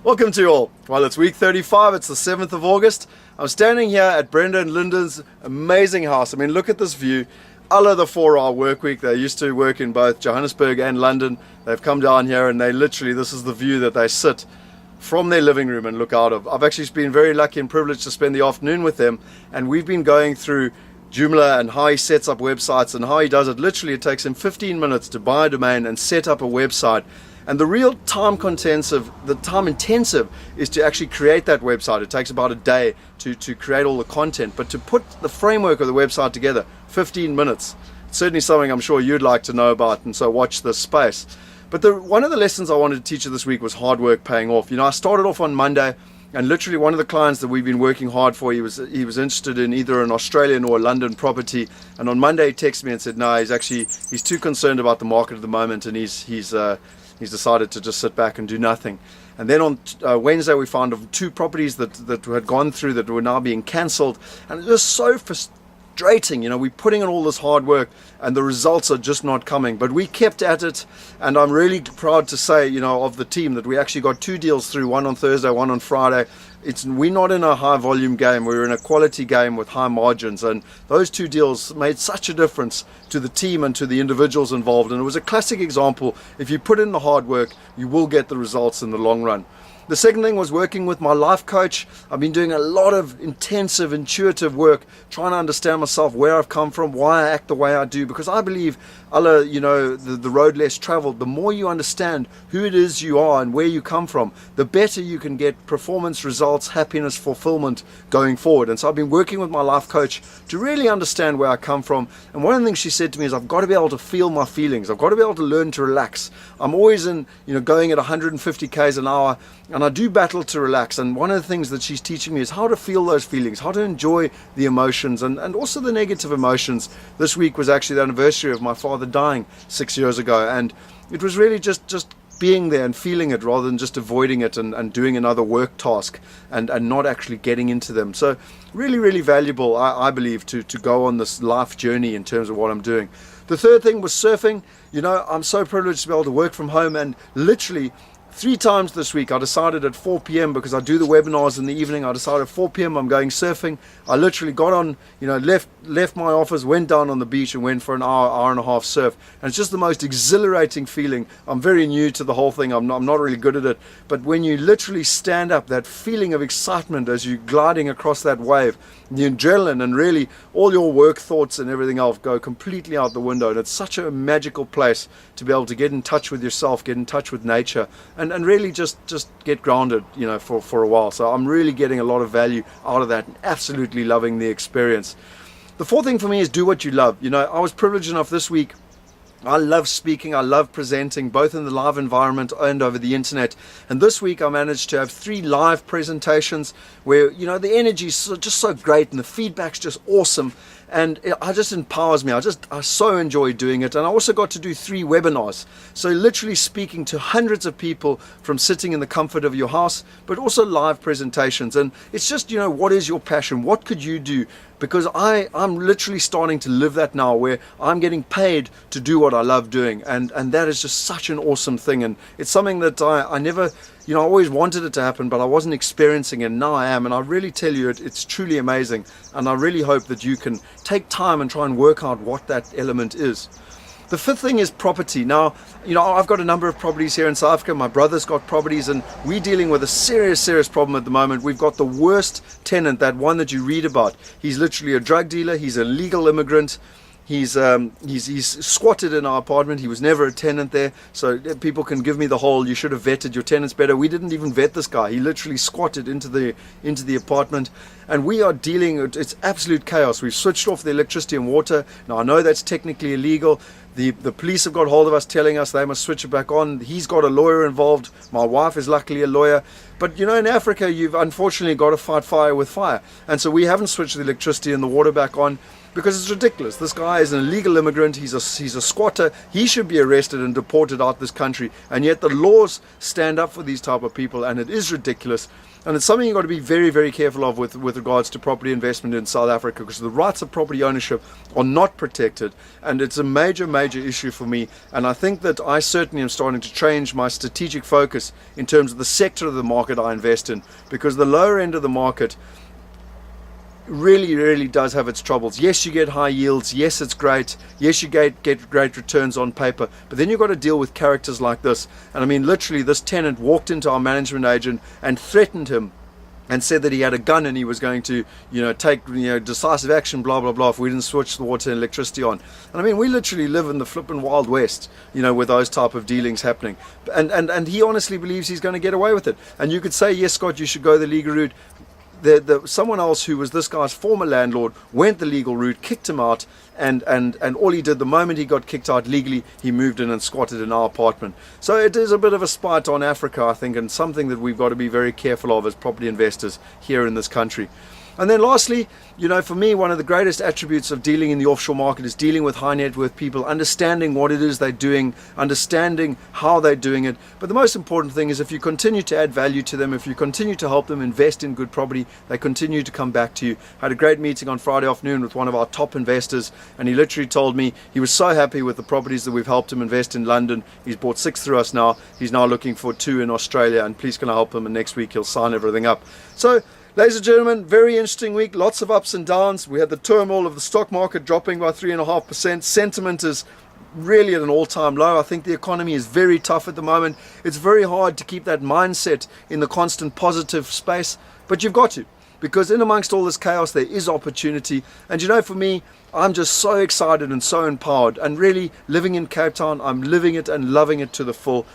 Welcome to you all. Well, it's week 35, it's the 7th of August. I'm standing here at Brenda and Lyndon's amazing house. I mean, look at this view. Alla the 4-hour work week. They used to work in both Johannesburg and London. They've come down here and this is the view that they sit from their living room and look out of. I've actually been very lucky and privileged to spend the afternoon with them, and we've been going through Joomla and how he sets up websites and how he does it. Literally, it takes him 15 minutes to buy a domain and set up a website. And the real time intensive is to actually create that website. It takes about a day to create all the content, but to put the framework of the website together, 15 minutes. It's certainly something I'm sure you'd like to know about, and so watch this space. But one of the lessons I wanted to teach you this week was hard work paying off. You know, I started off on Monday, and literally one of the clients that we've been working hard for, he was interested in either an Australian or a London property, and on Monday he texted me and said no, he's too concerned about the market at the moment, and he's decided to just sit back and do nothing. And then on Wednesday we found of 2 properties that had gone through that were now being cancelled, and it was so frustrating. You know, we're putting in all this hard work and the results are just not coming, but we kept at it. And I'm really proud to say, you know, of the team, that we actually got 2 deals through, one on Thursday, one on Friday. We're not in a high volume game, we're in a quality game with high margins, and those 2 deals made such a difference to the team and to the individuals involved. And it was a classic example. If you put in the hard work, you will get the results in the long run. The second thing was working with my life coach. I've been doing a lot of intensive, intuitive work, trying to understand myself, where I've come from, why I act the way I do, because I believe, you know, the road less traveled, the more you understand who it is you are and where you come from, the better you can get performance, results, happiness, fulfillment going forward. And so I've been working with my life coach to really understand where I come from. And one of the things she said to me is, I've got to be able to feel my feelings. I've got to be able to learn to relax. I'm always going at 150 k's an hour, and I do battle to relax. And one of the things that she's teaching me is how to feel those feelings, how to enjoy the emotions and also the negative emotions. This week was actually the anniversary of my father dying 6 years ago, and it was really just being there and feeling it rather than just avoiding it and doing another work task and not actually getting into them. So really, really valuable, I believe, to go on this life journey in terms of what I'm doing. The third thing was surfing. You know, I'm so privileged to be able to work from home, and literally 3 times this week I decided at 4 p.m. because I do the webinars in the evening. I decided at 4 p.m. I'm going surfing. I literally got on, left my office, went down on the beach and went for an hour and a half surf. And it's just the most exhilarating feeling. I'm very new to the whole thing. I'm not really good at it. But when you literally stand up, that feeling of excitement as you're gliding across that wave, the adrenaline and really all your work thoughts and everything else go completely out the window. And it's such a magical place to be able to get in touch with yourself, get in touch with nature, and really just get grounded, for a while. So I'm really getting a lot of value out of that and absolutely loving the experience. The fourth thing for me is do what you love. I was privileged enough this week. I love speaking, I love presenting, both in the live environment and over the internet. And this week I managed to have 3 live presentations where, the energy is just so great and the feedback's just awesome. And it just empowers me. I so enjoy doing it. And I also got to do 3 webinars. So literally speaking to hundreds of people from sitting in the comfort of your house, but also live presentations. And it's just, what is your passion? What could you do? Because I'm literally starting to live that now, where I'm getting paid to do what I love doing. And that is just such an awesome thing. And it's something that I never, I always wanted it to happen, but I wasn't experiencing it. Now I am. And I really tell you, it's truly amazing. And I really hope that you can take time and try and work out what that element is. The 5th thing is property. Now, I've got a number of properties here in South Africa. My brother's got properties, and we're dealing with a serious problem at the moment. We've got the worst tenant, that one that you read about. He's literally a drug dealer. He's a legal immigrant. He's squatted in our apartment. He was never a tenant there, so people can give me the whole, you should have vetted your tenants better. We didn't even vet this guy. He literally squatted into the apartment, and we are dealing, it's absolute chaos. We've switched off the electricity and water. Now I know that's technically illegal. The police have got hold of us telling us they must switch it back on. He's got a lawyer involved. My wife is luckily a lawyer. But in Africa, you've unfortunately got to fight fire with fire. And so we haven't switched the electricity and the water back on because it's ridiculous. This guy is an illegal immigrant. He's a squatter. He should be arrested and deported out this country. And yet the laws stand up for these type of people, and it is ridiculous. And it's something you've got to be very, very careful of with with regards to property investment in South Africa, because the rights of property ownership are not protected, and it's a major issue for me. And I think that I certainly am starting to change my strategic focus in terms of the sector of the market I invest in, because the lower end of the market really does have its troubles. Yes, you get high yields, yes, it's great, yes, you get great returns on paper, but then you've got to deal with characters like this. And I mean, literally, this tenant walked into our management agent and threatened him and said that he had a gun and he was going to, take, decisive action, blah blah, if we didn't switch the water and electricity on. And I mean, we literally live in the flippin' Wild West, with those type of dealings happening. And he honestly believes he's going to get away with it. And you could say, yes, Scott, you should go the legal route. Someone else who was this guy's former landlord went the legal route, kicked him out, and all he did, the moment he got kicked out legally, he moved in and squatted in our apartment. So it is a bit of a spite on Africa, I think, and something that we've got to be very careful of as property investors here in this country. And then lastly, for me, one of the greatest attributes of dealing in the offshore market is dealing with high net worth people, understanding what it is they're doing, understanding how they're doing it. But the most important thing is, if you continue to add value to them, if you continue to help them invest in good property, they continue to come back to you. I had a great meeting on Friday afternoon with one of our top investors, and he literally told me he was so happy with the properties that we've helped him invest in London. He's bought 6 through us now. He's now looking for 2 in Australia, and please can I help him, and next week he'll sign everything up. So, ladies and gentlemen, very interesting week, lots of ups and downs. We had the turmoil of the stock market dropping by 3.5%. Sentiment is really at an all-time low. I think the economy is very tough at the moment. It's very hard to keep that mindset in the constant positive space, but you've got to, because in amongst all this chaos there is opportunity. And for me, I'm just so excited and so empowered, and really living in Cape Town, I'm living it and loving it to the full.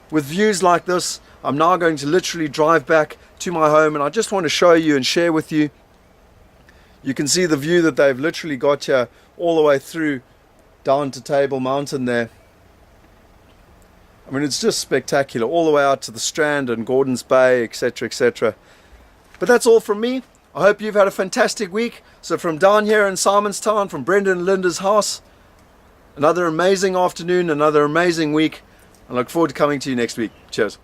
With views like this, I'm now going to literally drive back to my home, and I just want to show you and share with you. You can see the view that they've literally got here all the way through down to Table Mountain there. I mean, it's just spectacular, all the way out to the Strand and Gordons Bay, etc, etc. But that's all from me. I hope you've had a fantastic week. So from down here in Simonstown, from Brendan and Linda's house, another amazing afternoon, another amazing week. I look forward to coming to you next week. Cheers.